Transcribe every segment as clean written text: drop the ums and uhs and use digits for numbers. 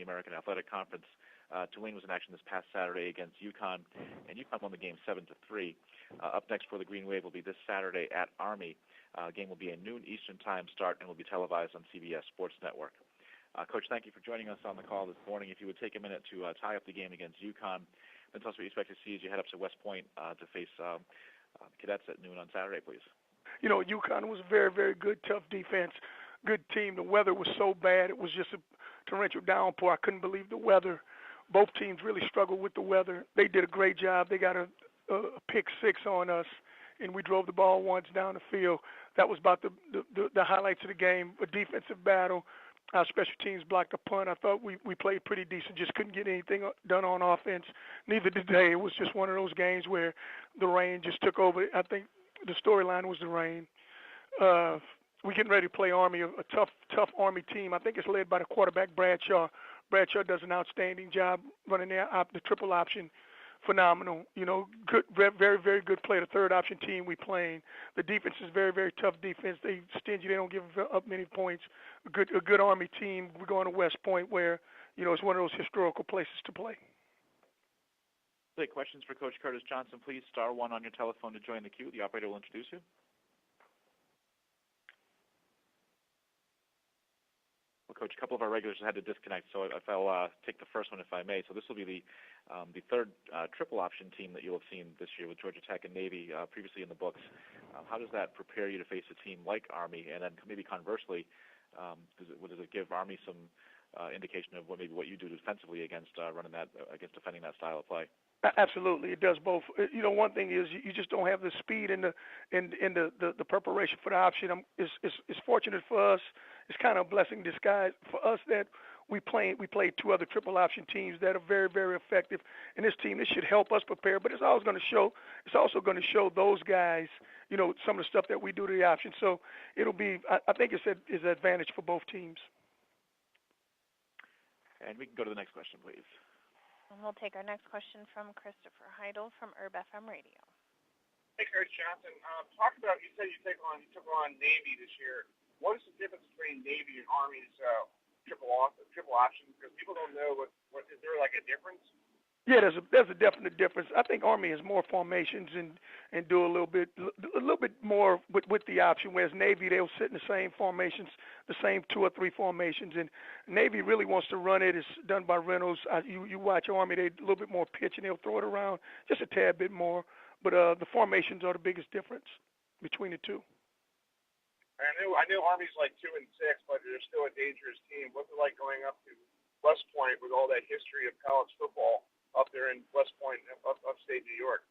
the American Athletic Conference. Tulane was in action this past Saturday against UConn, and UConn won the game 7-3. Up next for the Green Wave will be this Saturday at Army. Game will be a noon Eastern Time start and will be televised on CBS Sports Network. Coach, thank you for joining us on the call this morning. If you would take a minute to tie up the game against UConn, then tell us what you expect to see as you head up to West Point to face Cadets at noon on Saturday, please. You know, UConn was a very, very good, tough defense, good team. The weather was so bad. It was just a torrential downpour. I couldn't believe the weather. Both teams really struggled with the weather. They did a great job. They got a pick six on us, and we drove the ball once down the field. That was about the highlights of the game, a defensive battle. Our special teams blocked a punt. I thought we played pretty decent, just couldn't get anything done on offense. Neither did they. It was just one of those games where the rain just took over. I think the storyline was the rain. We're getting ready to play Army, a tough Army team. I think it's led by the quarterback, Bradshaw. Bradshaw does an outstanding job running the triple option. Phenomenal. You know, good, very, very good play. The third option team we playing. The defense is very, very tough defense. They stingy. They don't give up many points. A good Army team. We're going to West Point where, you know, it's one of those historical places to play. Take questions for Coach Curtis Johnson, please. Star 1 on your telephone to join the queue. The operator will introduce you. Well, Coach, a couple of our regulars had to disconnect, so if I'll take the first one, if I may. So this will be the third triple option team that you'll have seen this year with Georgia Tech and Navy previously in the books. How does that prepare you to face a team like Army? And then maybe conversely, does it give Army some indication of what you do defensively against defending that style of play? Absolutely, it does both. You know, one thing is you just don't have the speed and the preparation for the option. It's fortunate for us. It's kind of a blessing in disguise for us that we played two other triple option teams that are very, very effective. And this should help us prepare. But it's also going to show those guys, you know, some of the stuff that we do to the option. So it'll be. I think it's an advantage for both teams. And we can go to the next question, please. And we'll take our next question from Christopher Heidel from Herb FM Radio. Hey, Coach Johnson. Talk about, you said you took on Navy this year. What is the difference between Navy and Army's triple option? Because people don't know what is there like a difference? Yeah, there's a definite difference. I think Army has more formations and do a little bit more with the option, whereas Navy, they'll sit in the same formations, the same 2 or 3 formations, and Navy really wants to run it. It's done by Reynolds. You watch Army, they a little bit more pitch and they'll throw it around just a tad bit more, but the formations are the biggest difference between the two. I know Army's like 2-6, but they're still a dangerous team. What's it like going up to West Point with all that history of college football up there in West Point, upstate New York?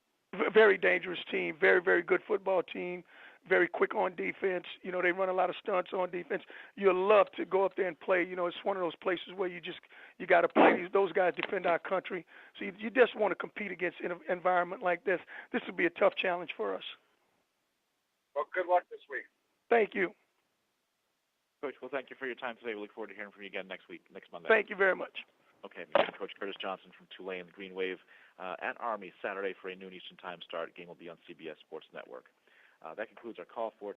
Very dangerous team, very, very good football team, very quick on defense. You know, they run a lot of stunts on defense. You'll love to go up there and play. You know, it's one of those places where you got to play. Those guys defend our country. So you just want to compete against an environment like this. This would be a tough challenge for us. Well, good luck this week. Thank you. Coach, well, thank you for your time today. We look forward to hearing from you again next Monday. Thank you very much. Okay, Coach Curtis Johnson from Tulane, the Green Wave, at Army Saturday for a noon Eastern Time start. Game will be on CBS Sports Network. That concludes our call for